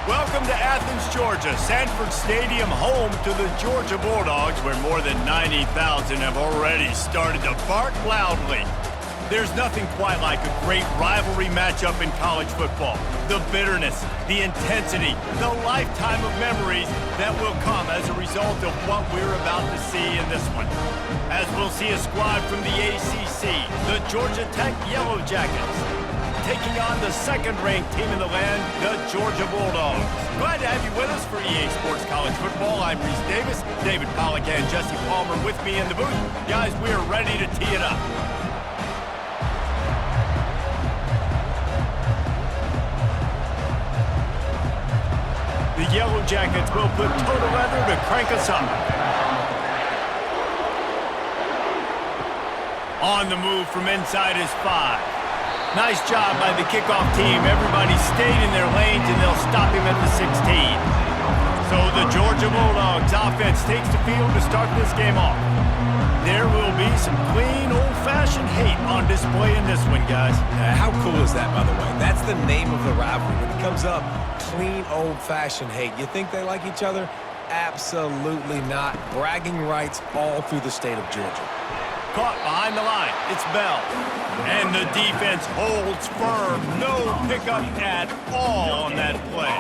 Welcome to Athens, Georgia, Sanford Stadium, home to the Georgia Bulldogs, where more than 90,000 have already started to bark loudly. There's nothing quite like a great rivalry matchup in college football. The bitterness, the intensity, the lifetime of memories that will come as a result of what we're about to see in this one. As we'll see a squad from the ACC, the Georgia Tech Yellow Jackets, taking on the second-ranked team in the land, the Georgia Bulldogs. Glad to have you with us for EA Sports College Football. I'm Reese Davis, David Pollack and Jesse Palmer with me in the booth. Guys, we are ready to tee it up. The Yellow Jackets will put total leather to crank us up. On the move from inside his 5. Nice job by the kickoff team. Everybody stayed in their lanes, and they'll stop him at the 16. So the Georgia Bulldogs offense takes the field to start this game off. There will be some clean, old-fashioned hate on display in this one, guys. How cool is that, by the way? That's the name of the rivalry. When it comes up, clean, old-fashioned hate. You think they like each other? Absolutely not. Bragging rights all through the state of Georgia. Caught behind the line. It's Bell. And the defense holds firm. No pickup at all on that play.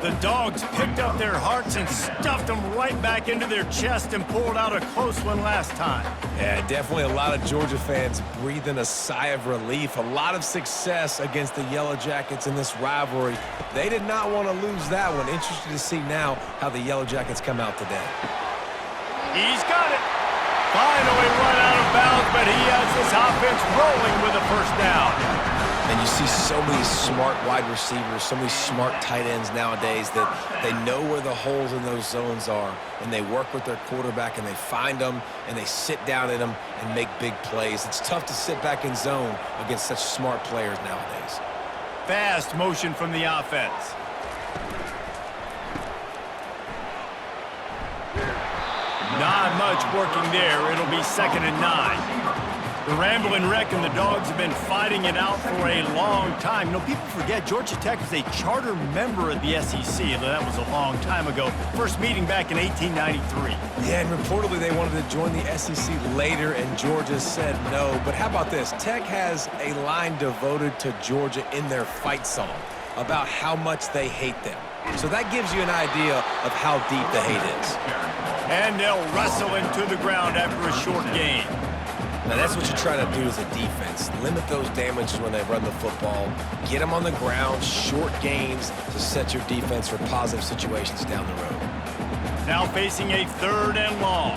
The Dogs picked up their hearts and stuffed them right back into their chest and pulled out a close one last time. Yeah, definitely a lot of Georgia fans breathing a sigh of relief. A lot of success against the Yellow Jackets in this rivalry. They did not want to lose that one. Interested to see now how the Yellow Jackets come out today. He's got it. Finally run out of bounds, but he has this offense rolling with a first down. And you see so many smart wide receivers, so many smart tight ends nowadays that they know where the holes in those zones are, and they work with their quarterback, and they find them, and they sit down in them and make big plays. It's tough to sit back in zone against such smart players nowadays. Fast motion from the offense. Not much working there. It'll be 2nd and 9. The Ramblin' Wreck and the Dogs have been fighting it out for a long time. You know, people forget Georgia Tech was a charter member of the SEC. That was a long time ago. First meeting back in 1893. Yeah, and reportedly they wanted to join the SEC later, and Georgia said no. But how about this? Tech has a line devoted to Georgia in their fight song about how much they hate them. So that gives you an idea of how deep the hate is. And they'll wrestle into the ground after a short gain. Now that's what you try to do as a defense. Limit those damages when they run the football. Get them on the ground, short gains to set your defense for positive situations down the road. Now facing a 3rd and long.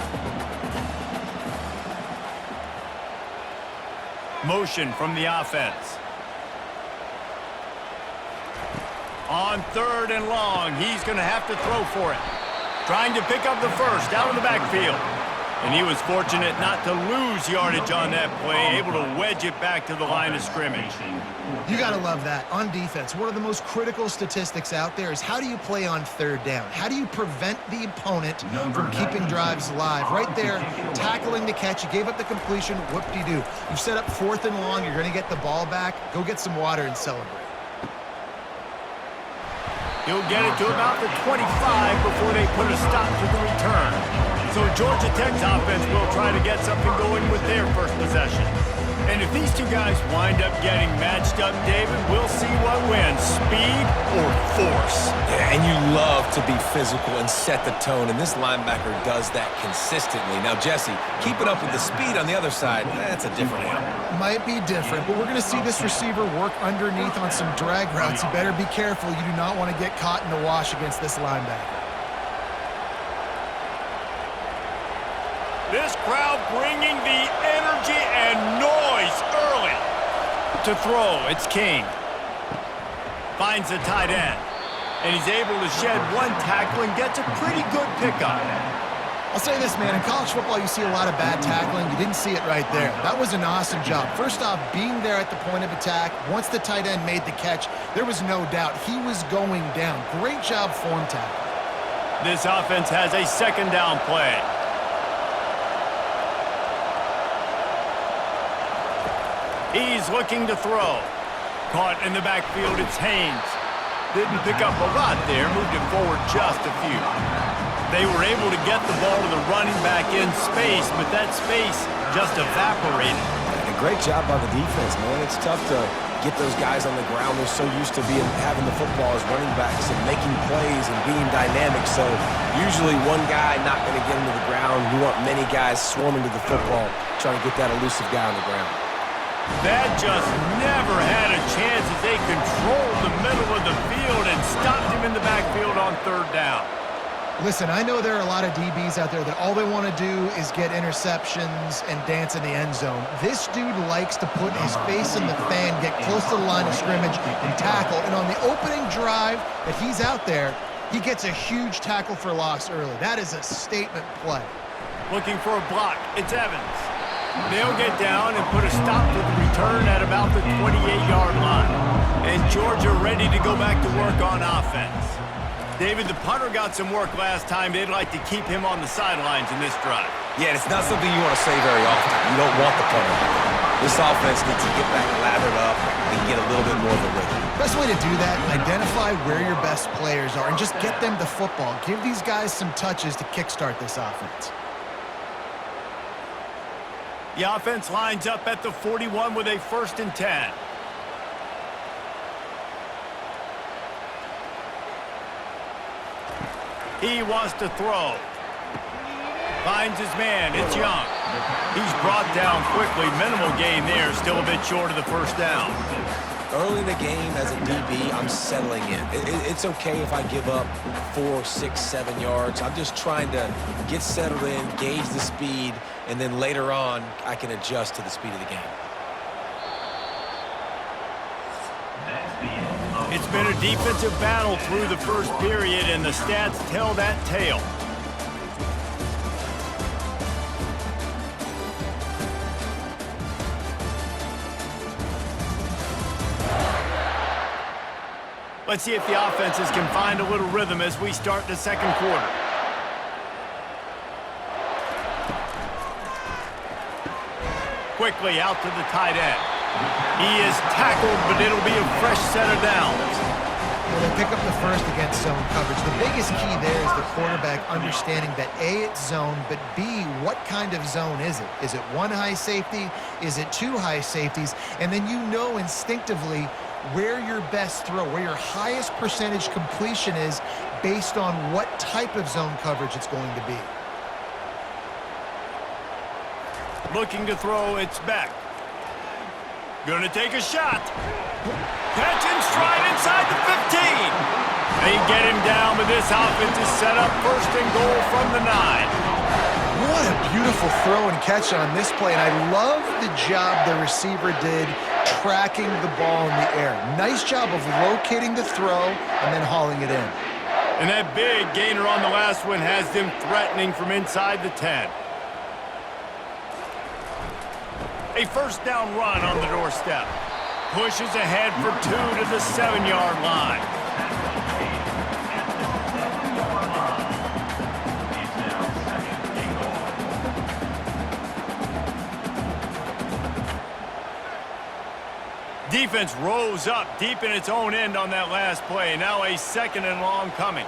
Motion from the offense. On 3rd and long, he's going to have to throw for it. Trying to pick up the first out of the backfield. And he was fortunate not to lose yardage on that play, able to wedge it back to the line of scrimmage. You got to love that. On defense, one of the most critical statistics out there is how do you play on 3rd down? How do you prevent the opponent from keeping drives alive? Right there, tackling the catch. You gave up the completion. Whoop-de-doo. You've set up 4th and long. You're going to get the ball back. Go get some water and celebrate. He'll get it to about the 25 before they put a stop to the return. So Georgia Tech's offense will try to get something going with their first possession. And if these two guys wind up getting matched up, David, we'll see what wins, speed or force. Yeah, and you love to be physical and set the tone, and this linebacker does that consistently. Now, Jesse, keeping up with the speed on the other side, that's a different animal. Might be different, but we're going to see this receiver work underneath on some drag routes. You better be careful. You do not want to get caught in the wash against this linebacker. This crowd bringing the energy and noise early. To throw, it's King. Finds the tight end. And he's able to shed one tackle and gets a pretty good pickup. I'll say this, man. In college football, you see a lot of bad tackling. You didn't see it right there. That was an awesome job. First off, being there at the point of attack. Once the tight end made the catch, there was no doubt he was going down. Great job form tackle. This offense has a 2nd down play. He's looking to throw. Caught in the backfield, it's Haynes. Didn't pick up a lot there, moved it forward just a few. They were able to get the ball to the running back in space, but that space just evaporated. And a great job by the defense, man. It's tough to get those guys on the ground. They're so used to having the football as running backs and making plays and being dynamic. So usually one guy not going to get him to the ground. You want many guys swarming to the football, trying to get that elusive guy on the ground. That just never had a chance as they controlled the middle of the field and stopped him in the backfield on third down. Listen, I know there are a lot of DBs out there that all they want to do is get interceptions and dance in the end zone. This dude likes to put his face in the fan, get close to the line of scrimmage, and tackle. And on the opening drive that he's out there, he gets a huge tackle for loss early. That is a statement play. Looking for a block. It's Evans. They'll get down and put a stop to the return at about the 28-yard line. And Georgia ready to go back to work on offense. David, the punter got some work last time. They'd like to keep him on the sidelines in this drive. Yeah, it's not something you want to say very often. You don't want the punter. This offense needs to get back lathered up and get a little bit more of a rhythm. Best way to do that, identify where your best players are and just get them the football. Give these guys some touches to kickstart this offense. The offense lines up at the 41 with a 1st and 10. He wants to throw. Finds his man. It's Young. He's brought down quickly. Minimal gain there. Still a bit short of the 1st down. Early in the game as a DB, I'm settling in. It's okay if I give up 4, 6, 7 yards. I'm just trying to get settled in, gauge the speed, and then later on, I can adjust to the speed of the game. It's been a defensive battle through the first period, and the stats tell that tale. Let's see if the offenses can find a little rhythm as we start the second quarter. Quickly out to the tight end. He is tackled, but it'll be a fresh set of downs. Well, they pick up the first against zone coverage. The biggest key there is the quarterback understanding that A, it's zone, but B, what kind of zone is it? Is it one high safety? Is it two high safeties? And then you know instinctively where your best throw, where your highest percentage completion is based on what type of zone coverage it's going to be. Looking to throw, it's Beck. Gonna take a shot. Catch and stride inside the 15. They get him down, but this offense is set up 1st and goal from the 9. What a beautiful throw and catch on this play, and I love the job the receiver did tracking the ball in the air. Nice job of locating the throw and then hauling it in. And that big gainer on the last one has them threatening from inside the 10. A 1st down run on the doorstep. Pushes ahead for 2 to the 7-yard line. Defense rose up deep in its own end on that last play. Now a 2nd and long coming.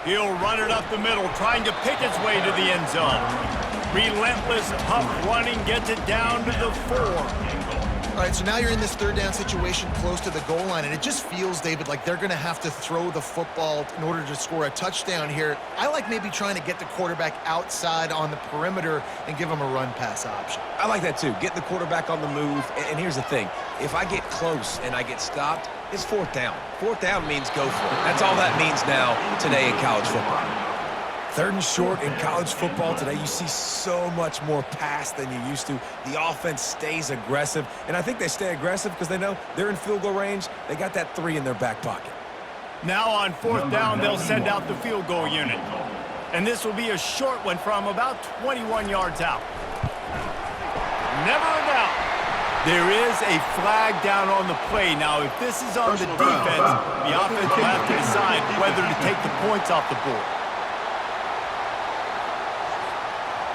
He'll run it up the middle, trying to pick its way to the end zone. Relentless, tough running gets it down to the 4. All right, so now you're in this 3rd down situation close to the goal line, and it just feels, David, like they're going to have to throw the football in order to score a touchdown here. I like maybe trying to get the quarterback outside on the perimeter and give him a run-pass option. I like that too. Get the quarterback on the move. And here's the thing. If I get close and I get stopped, it's 4th down. 4th down means go for it. That's all that means now today in college football. 3rd and short in college football today, you see so much more pass than you used to. The offense stays aggressive, and I think they stay aggressive because they know they're in field goal range. They got that 3 in their back pocket. Now on 4th down, they'll send out the field goal unit. And this will be a short one from about 21 yards out. Never a doubt. There is a flag down on the play. Now, if this is on the defense, the offense will have to decide whether to take the points off the board.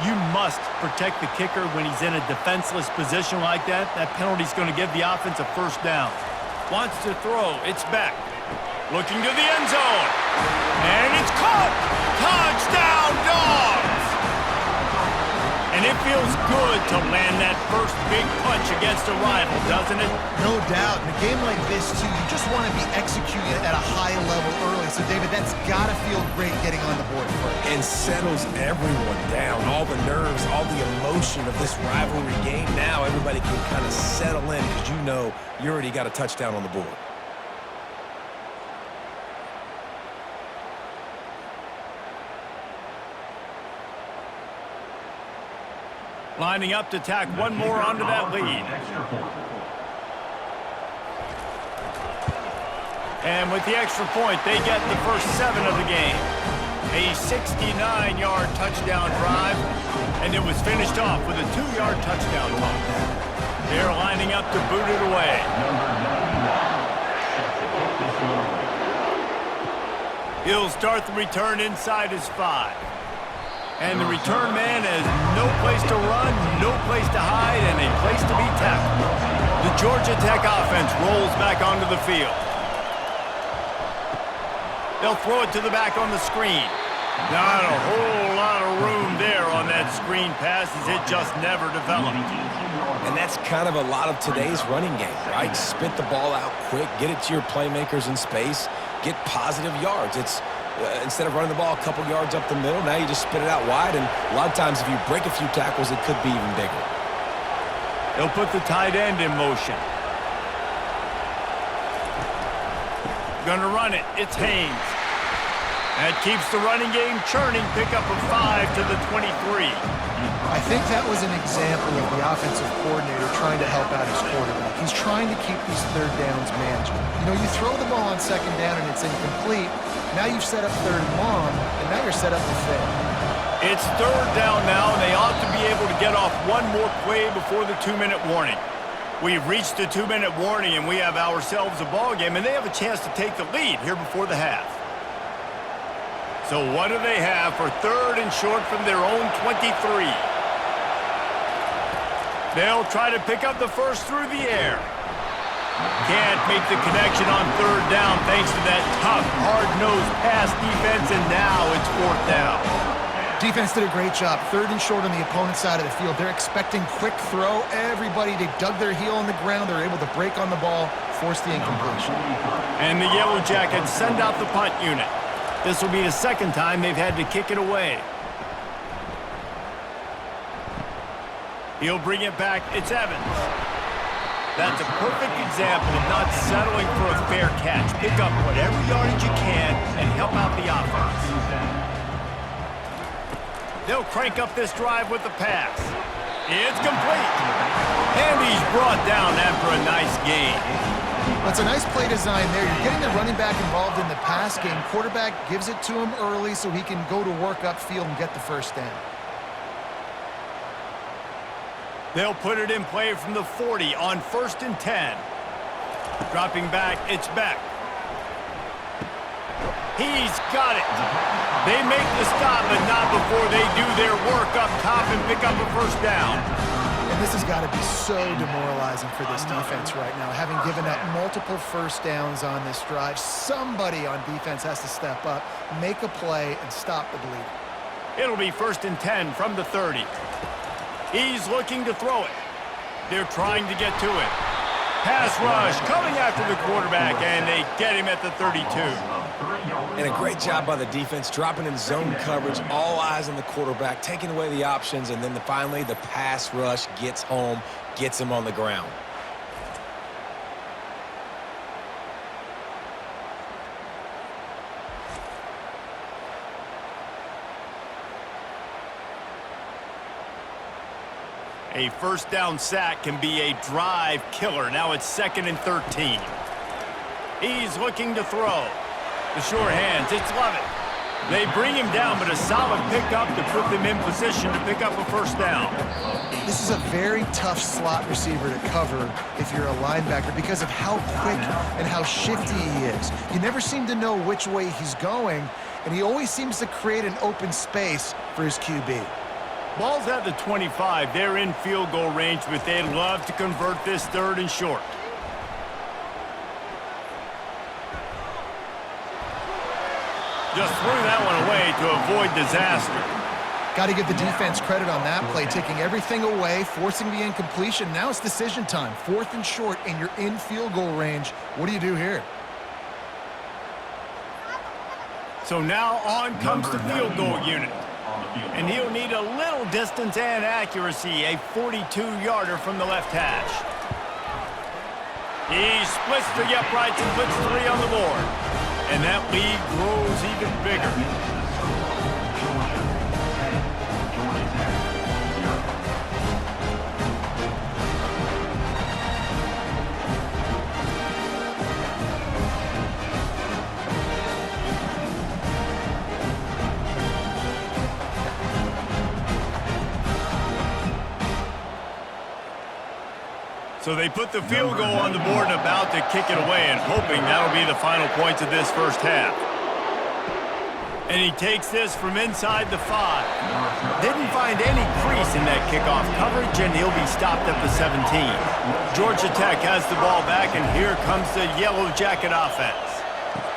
You must protect the kicker when he's in a defenseless position like that. That penalty is going to give the offense a 1st down. Wants to throw. It's back. Looking to the end zone. And it's caught. Touchdown, Dogs! And it feels good to land that first big punch against a rival, doesn't it? No doubt. In a game like this, too, you just want to be executing at a high level early. So, David, that's got to feel great getting on the board first. And settles everyone down. All the nerves, all the emotion of this rivalry game. Now everybody can kind of settle in because you know you already got a touchdown on the board. Lining up to tack one more onto that lead. And with the extra point, they get the first 7 of the game. A 69-yard touchdown drive, and it was finished off with a 2-yard touchdown punt. They're lining up to boot it away. He'll start the return inside his 5. And the return man has no place to run, no place to hide, and a place to be tackled. The Georgia Tech offense rolls back onto the field. They'll throw it to the back on the screen. Not a whole lot of room there on that screen pass as it just never developed. And that's kind of a lot of today's running game, right? Spit the ball out quick, get it to your playmakers in space, get positive yards. It's instead of running the ball a couple yards up the middle, now you just spit it out wide, and a lot of times if you break a few tackles, it could be even bigger. They'll put the tight end in motion. Gonna run it. It's Haynes. That keeps the running game churning. Pick up a 5 to the 23. I think that was an example of the offensive coordinator trying to help out his quarterback. He's trying to keep these third downs manageable. You know, you throw the ball on second down and it's incomplete. Now you've set up third and long, and now you're set up to fail. It's third down now, and they ought to be able to get off one more play before the 2-minute warning. We've reached the 2-minute warning, and we have ourselves a ball game, and they have a chance to take the lead here before the half. So what do they have for third and short from their own 23? They'll try to pick up the first through the air. Can't make the connection on third down thanks to that tough, hard-nosed pass defense, and now it's fourth down. Defense did a great job. Third and short on the opponent's side of the field. They're expecting quick throw. Everybody, they dug their heel on the ground. They're able to break on the ball, force the incompletion. And the Yellow Jackets send out the punt unit. This will be the second time they've had to kick it away. He'll bring it back. It's Evans. That's a perfect example of not settling for a fair catch. Pick up whatever yardage you can and help out the offense. They'll crank up this drive with the pass. It's complete. And he's brought down after a nice gain. That's a nice play design there. You're getting the running back involved in the pass game. Quarterback gives it to him early so he can go to work upfield and get the first down. They'll put it in play from the 40 on 1st and 10. Dropping back, it's back. He's got it. They make the stop, but not before they do their work up top and pick up a first down. And this has got to be so demoralizing for this defense right now. Having given up multiple first downs on this drive, somebody on defense has to step up, make a play, and stop the bleeding. It'll be 1st and 10 from the 30. He's looking to throw it. They're trying to get to it. Pass rush coming after the quarterback, and they get him at the 32. And a great job by the defense, dropping in zone coverage, all eyes on the quarterback, taking away the options, and then finally the pass rush gets home, gets him on the ground. A first down sack can be a drive killer. Now it's 2nd and 13. He's looking to throw. The sure hands, it's Levitt. They bring him down, but a solid pickup to put them in position to pick up a first down. This is a very tough slot receiver to cover if you're a linebacker because of how quick and how shifty he is. You never seem to know which way he's going, and he always seems to create an open space for his QB. Ball's at the 25. They're in field goal range, but they'd love to convert this 3rd and short. just threw that one away to avoid disaster. Got to give the defense credit on that play, taking everything away, forcing the incompletion. Now it's decision time. 4th and short, and you're in field goal range. What do you do here? So now on comes the field goal unit. And he'll need a little distance and accuracy, a 42-yarder from the left hash. He splits the uprights and puts 3 on the board. And that lead grows even bigger. So they put the field goal on the board and about to kick it away and hoping that'll be the final points of this first half. And he takes this from inside the 5. Didn't find any crease in that kickoff coverage, and he'll be stopped at the 17. Georgia Tech has the ball back, and here comes the Yellow Jacket offense.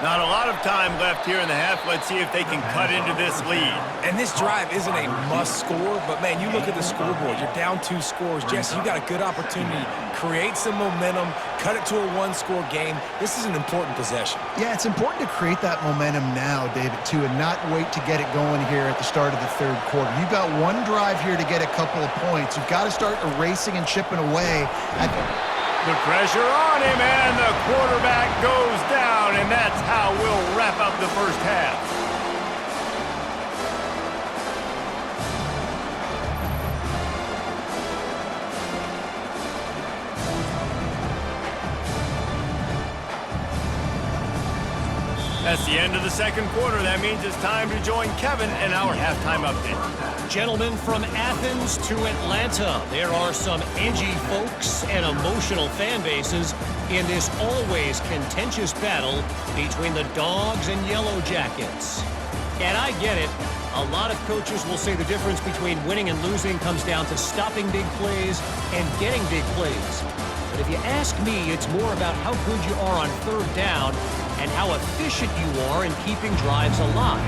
Not a lot of time left here in the half. Let's see if they can cut into this lead. And this drive isn't a must score, but, man, you look at the scoreboard. You're down 2 scores. Jesse, you got a good opportunity. Create some momentum. Cut it to a 1-score game. This is an important possession. Yeah, it's important to create that momentum now, David, too, and not wait to get it going here at the start of the 3rd quarter. You've got 1 drive here to get a couple of points. You've got to start erasing and chipping away at the pressure on him, and the quarterback goes down, and that's how we'll wrap up the first half. That's the end of the 2nd quarter. That means it's time to join Kevin and our halftime update. Gentlemen, from Athens to Atlanta, there are some edgy folks and emotional fan bases in this always contentious battle between the Dogs and Yellow Jackets. And I get it. A lot of coaches will say the difference between winning and losing comes down to stopping big plays and getting big plays. But if you ask me, it's more about how good you are on 3rd down and how efficient you are in keeping drives alive.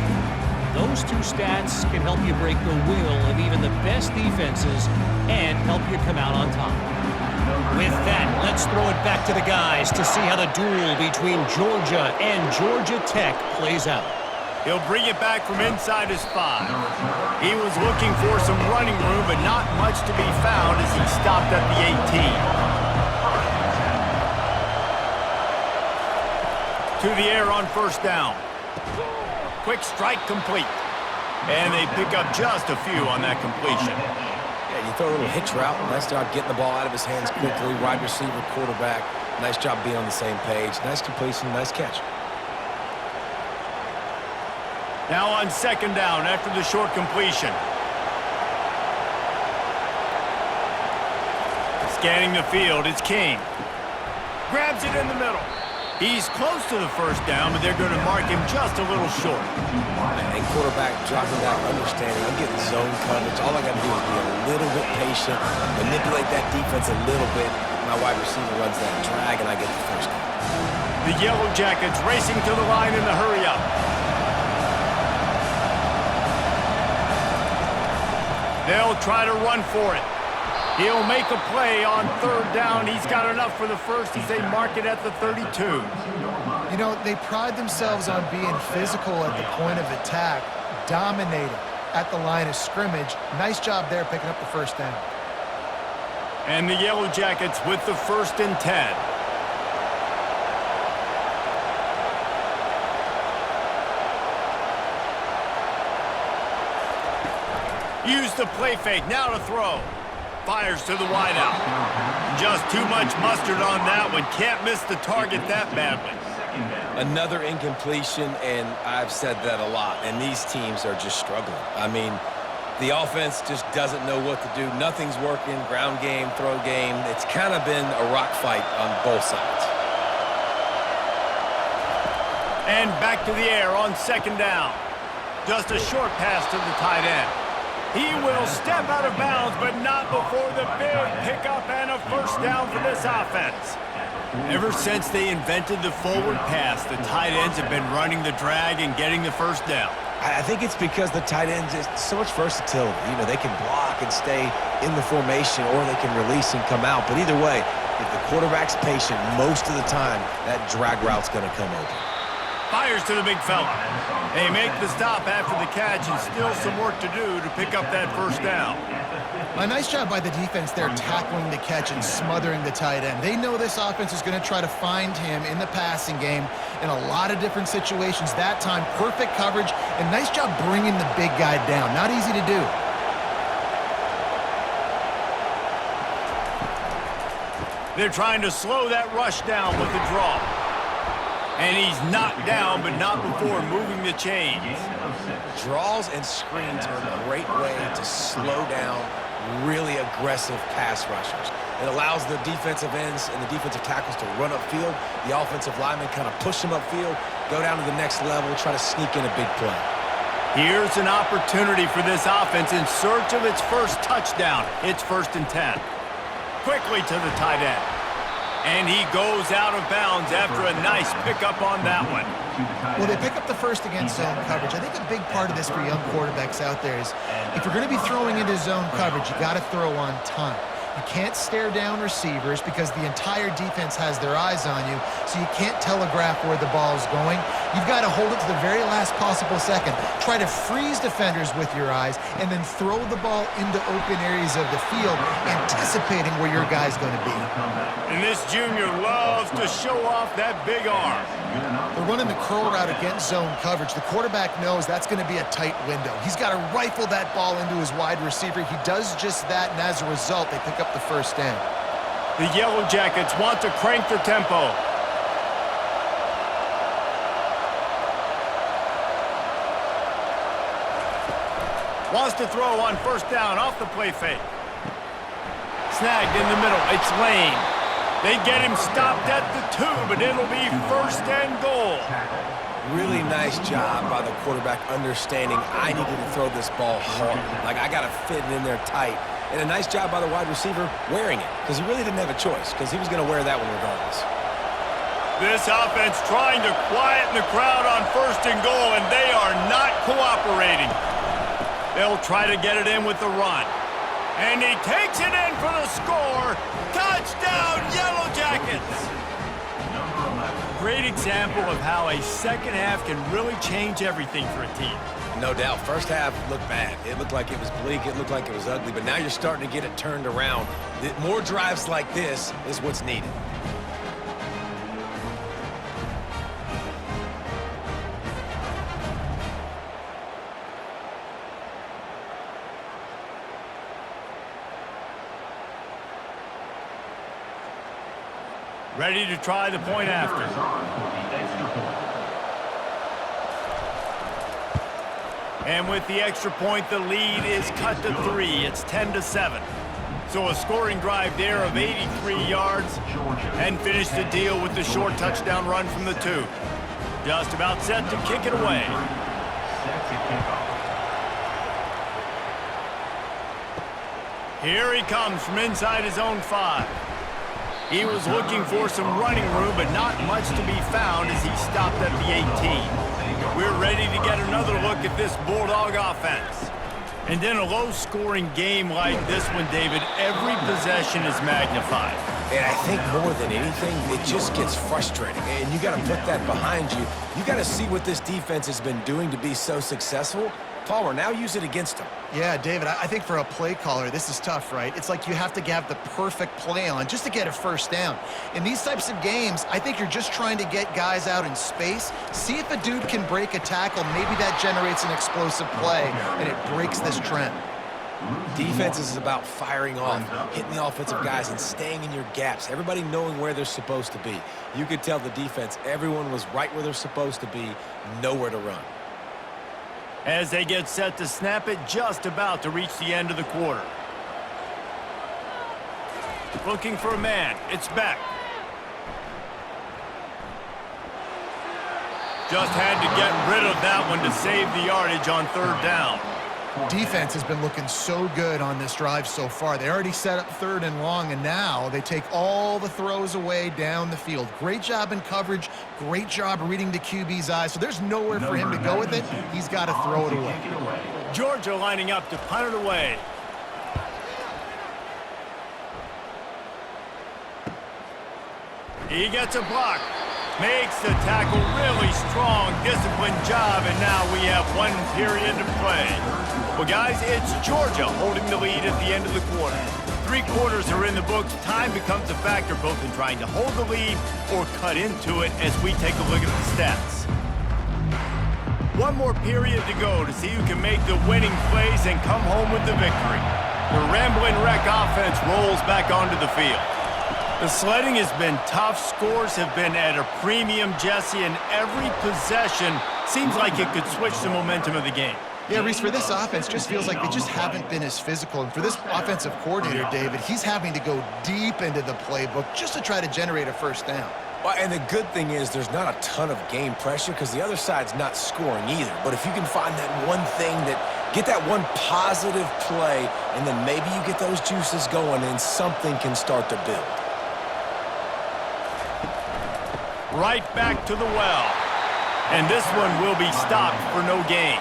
Those 2 stats can help you break the will of even the best defenses and help you come out on top. With that, let's throw it back to the guys to see how the duel between Georgia and Georgia Tech plays out. He'll bring it back from inside his 5. He was looking for some running room, but not much to be found as he stopped at the 18. To the air on 1st down. Quick strike complete. And they pick up just a few on that completion. Yeah, you throw a little hitch route. Nice job getting the ball out of his hands quickly. Wide receiver, quarterback. Nice job being on the same page. Nice completion, nice catch. Now on 2nd down after the short completion. Scanning the field, it's King. Grabs it in the middle. He's close to the 1st down, but they're going to mark him just a little short. And quarterback dropping back, understanding, I'm getting zone coverage. All I got to do is be a little bit patient, manipulate that defense a little bit. My wide receiver runs that drag, and I get the 1st down. The Yellow Jackets racing to the line in the hurry-up. They'll try to run for it. He'll make a play on 3rd down. He's got enough for the 1st as they mark it at the 32. You know, they pride themselves on being physical at the point of attack, dominating at the line of scrimmage. Nice job there picking up the 1st down. And the Yellow Jackets with the 1st and 10. Use the play fake, now to throw. Fires to the wideout. Just too much mustard on that one. Can't miss the target that badly. Another incompletion, and I've said that a lot, and these teams are just struggling. I mean, the offense just doesn't know what to do. Nothing's working, ground game, throw game. It's kind of been a rock fight on both sides. And back to the air on 2nd down. Just a short pass to the tight end. He will step out of bounds, but not before the big pickup and a 1st down for this offense. Ever since they invented the forward pass, the tight ends have been running the drag and getting the first down. I think it's because the tight ends is so much versatility. You know, they can block and stay in the formation, or they can release and come out. But either way, if the quarterback's patient, most of the time, that drag route's going to come open. Fires to the big fella. They make the stop after the catch, and still some work to do to pick up that first down. A nice job by the defense there tackling the catch and smothering the tight end. They know this offense is going to try to find him in the passing game in a lot of different situations. That time, perfect coverage, and nice job bringing the big guy down. Not easy to do. They're trying to slow that rush down with the draw. And he's knocked down, but not before moving the chains. Draws and screens are a great way to slow down really aggressive pass rushers. It allows the defensive ends and the defensive tackles to run upfield. The offensive linemen kind of push them upfield, go down to the next level, try to sneak in a big play. Here's an opportunity for this offense in search of its first touchdown. It's 1st and 10. Quickly to the tight end. And he goes out of bounds after a nice pickup on that one. Well, they pick up the first against zone coverage. I think a big part of this for young quarterbacks out there is if you're going to be throwing into zone coverage, you got to throw on time. You can't stare down receivers because the entire defense has their eyes on you, so you can't telegraph where the ball is going. You've got to hold it to the very last possible second. Try to freeze defenders with your eyes and then throw the ball into open areas of the field, anticipating where your guy's going to be. And this junior loves to show off that big arm. They're running the curl route against zone coverage. The quarterback knows that's going to be a tight window. He's got to rifle that ball into his wide receiver. He does just that, and as a result, they pick up the first down. The Yellow Jackets want to crank the tempo. Wants to throw on 1st down off the play fake. Snagged in the middle. It's Lane. They get him stopped at the 2, but it'll be 1st and goal. Really nice job by the quarterback understanding I needed to throw this ball hard. Like, I got to fit it in there tight. And a nice job by the wide receiver wearing it, because he really didn't have a choice, because he was going to wear that one regardless. This offense trying to quieten the crowd on 1st and goal, and they are not cooperating. They'll try to get it in with the run. And he takes it in for the score. Touchdown, Yellow Jackets! Great example of how a second half can really change everything for a team. No doubt. First half looked bad. It looked like it was bleak. It looked like it was ugly. But now you're starting to get it turned around. More drives like this is what's needed. Ready to try the point after. And with the extra point, the lead is cut to 3. It's 10-7. So a scoring drive there of 83 yards and finish the deal with the short touchdown run from the 2. Just about set to kick it away. Here he comes from inside his own 5. He was looking for some running room, but not much to be found as he stopped at the 18. We're ready to get another look at this Bulldog offense. And in a low-scoring game like this one, David, every possession is magnified. And I think more than anything, it just gets frustrating. And you got to put that behind you. You got to see what this defense has been doing to be so successful. Palmer, now use it against him. Yeah, David, I think for a play caller, this is tough, right? It's like you have to have the perfect play on just to get a first down. In these types of games, I think you're just trying to get guys out in space, see if a dude can break a tackle. Maybe that generates an explosive play, and it breaks this trend. Defense is about firing off, hitting the offensive guys, and staying in your gaps. Everybody knowing where they're supposed to be. You could tell the defense, everyone was right where they're supposed to be, nowhere to run. As they get set to snap it, just about to reach the end of the quarter. Looking for a man. It's Beck. Just had to get rid of that one to save the yardage on 3rd down. Defense has been looking so good on this drive so far. They already set up 3rd and long, and now they take all the throws away down the field. Great job in coverage. Great job reading the QB's eyes. So there's nowhere for him to go with it. He's got to throw it away. Georgia lining up to punt it away. He gets a block. Makes the tackle really strong, disciplined job, and now we have 1 period to play. Well, guys, it's Georgia holding the lead at the end of the quarter. 3 quarters are in the books. Time becomes a factor both in trying to hold the lead or cut into it as we take a look at the stats. 1 more period to go to see who can make the winning plays and come home with the victory. The Ramblin' Wreck offense rolls back onto the field. The sledding has been tough. Scores have been at a premium, Jesse, and every possession seems like it could switch the momentum of the game. Yeah, Reese, for this offense, just feels like they just haven't been as physical. And for this offensive coordinator, David, he's having to go deep into the playbook just to try to generate a first down. Well, and the good thing is there's not a ton of game pressure because the other side's not scoring either. But if you can find that one thing get that one positive play, and then maybe you get those juices going and something can start to build. Right back to the well. And this one will be stopped for no gain.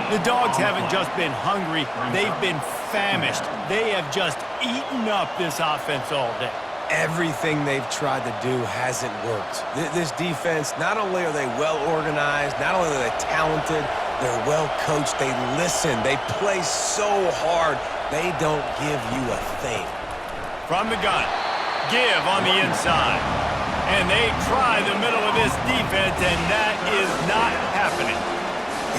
The Dogs haven't just been hungry, they've been famished. They have just eaten up this offense all day. Everything they've tried to do hasn't worked. This defense, not only are they well organized, not only are they talented, they're well coached, they listen, they play so hard, they don't give you a thing. From the gun, give on the inside. And they try the middle of this defense, and that is not happening.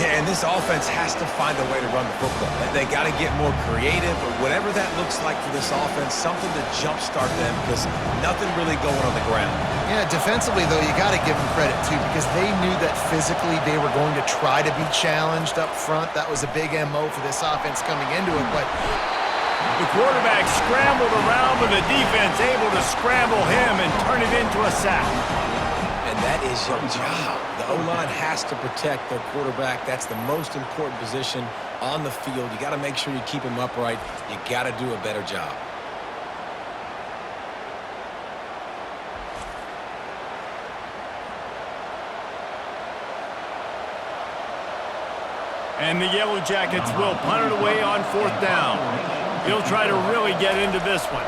Yeah, and this offense has to find a way to run the football. They got to get more creative, or whatever that looks like for this offense, something to jumpstart them because nothing really going on the ground. Yeah, defensively, though, you got to give them credit, too, because they knew that physically they were going to try to be challenged up front. That was a big MO for this offense coming into it, but the quarterback scrambled around, but the defense able to scramble him and turn it into a sack. And that is your job. The O-line has to protect their quarterback. That's the most important position on the field. You got to make sure you keep him upright. You got to do a better job. And the Yellow Jackets will punt it away on 4th down. He'll try to really get into this one.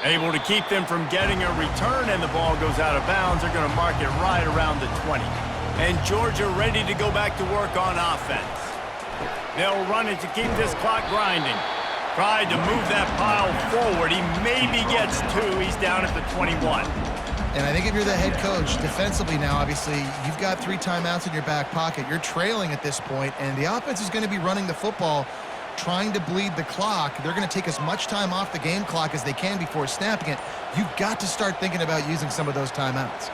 Able to keep them from getting a return, and the ball goes out of bounds. They're going to mark it right around the 20. And Georgia ready to go back to work on offense. They'll run it to keep this clock grinding. Tried to move that pile forward. He maybe gets 2. He's down at the 21. And I think if you're the head coach, defensively now, obviously, you've got 3 timeouts in your back pocket. You're trailing at this point, and the offense is going to be running the football, trying to bleed the clock. They're going to take as much time off the game clock as they can before snapping it. You've got to start thinking about using some of those timeouts.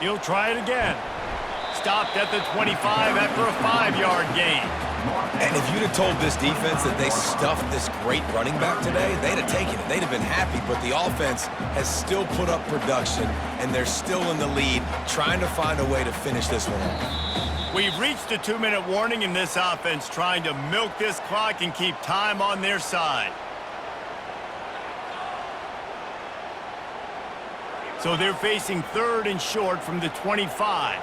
He'll try it again. Stopped at the 25 after a 5-yard gain. And if you'd have told this defense that they stuffed this great running back today, they'd have taken it. They'd have been happy, but the offense has still put up production, and they're still in the lead, trying to find a way to finish this one off. We've reached a 2-minute warning in this offense, trying to milk this clock and keep time on their side. So they're facing 3rd and short from the 25.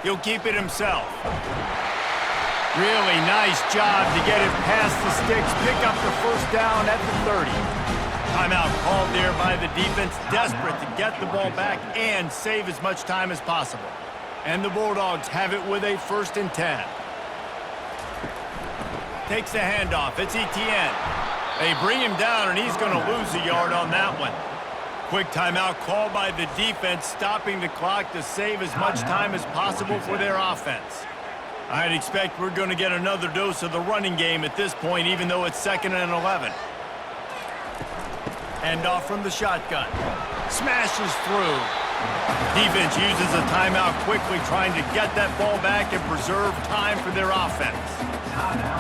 He'll keep it himself. Really nice job to get it past the sticks, pick up the first down at the 30. Timeout called there by the defense, desperate to get the ball back and save as much time as possible. And the Bulldogs have it with a 1st and 10. Takes the handoff. It's Etienne. They bring him down, and he's going to lose a yard on that one. Quick timeout called by the defense, stopping the clock to save as much time as possible for their offense. I'd expect we're going to get another dose of the running game at this point, even though it's 2nd and 11. Hand off from the shotgun. Smashes through. Defense uses a timeout quickly, trying to get that ball back and preserve time for their offense.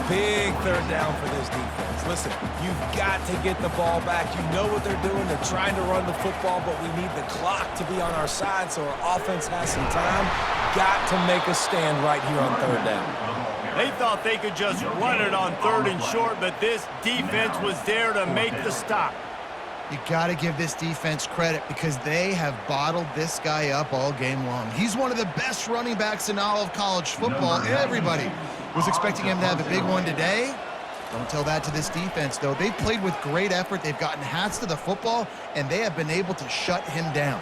Big third down for this defense. Listen, you've got to get the ball back. You know what they're doing. They're trying to run the football, but we need the clock to be on our side so our offense has some time. Got to make a stand right here on third down. They thought they could just run it on 3rd and short, but this defense was there to make the stop. You got to give this defense credit because they have bottled this guy up all game long. He's one of the best running backs in all of college football. Everybody was expecting him to have a big one today. Don't tell that to this defense, though. They've played with great effort. They've gotten hats to the football, and they have been able to shut him down.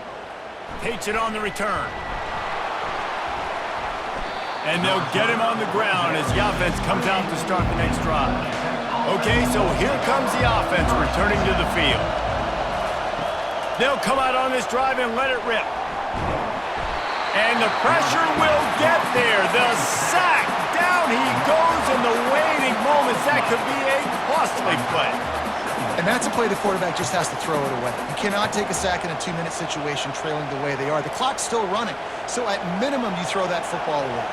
Takes it on the return. And they'll get him on the ground as the offense comes out to start the next drive. Okay, so here comes the offense returning to the field. They'll come out on this drive and let it rip. And the pressure will get there. The sack. Down he goes in the waiting moments. That could be a costly play. And that's a play the quarterback just has to throw it away. You cannot take a sack in a 2-minute situation trailing the way they are. The clock's still running. So at minimum, you throw that football away.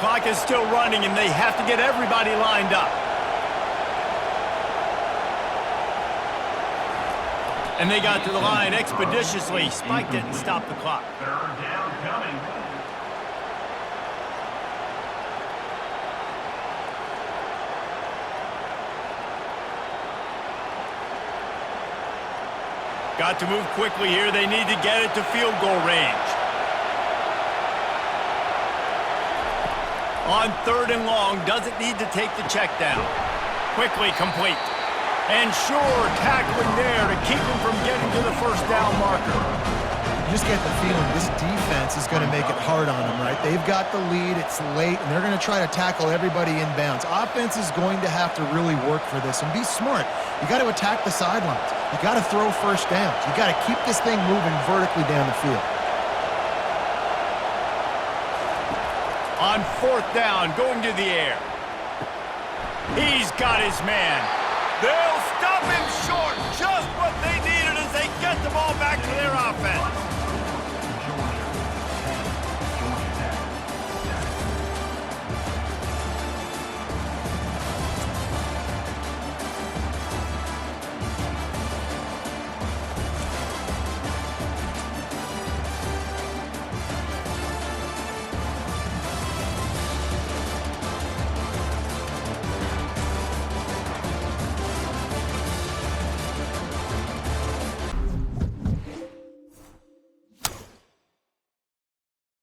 Clock is still running, and they have to get everybody lined up. And they got to the line expeditiously, spiked it, and stopped the clock. Third down coming. Got to move quickly here. They need to get it to field goal range. On 3rd and long, doesn't need to take the check down. Quickly complete. And sure, tackling there to keep him from getting to the first down marker. You just get the feeling this defense is going to make it hard on them, right? They've got the lead, it's late, and they're going to try to tackle everybody inbounds. Offense is going to have to really work for this and be smart. You got to attack the sidelines. You got to throw first downs. You got to keep this thing moving vertically down the field. On 4th down, going to the air. He's got his man. They'll stop him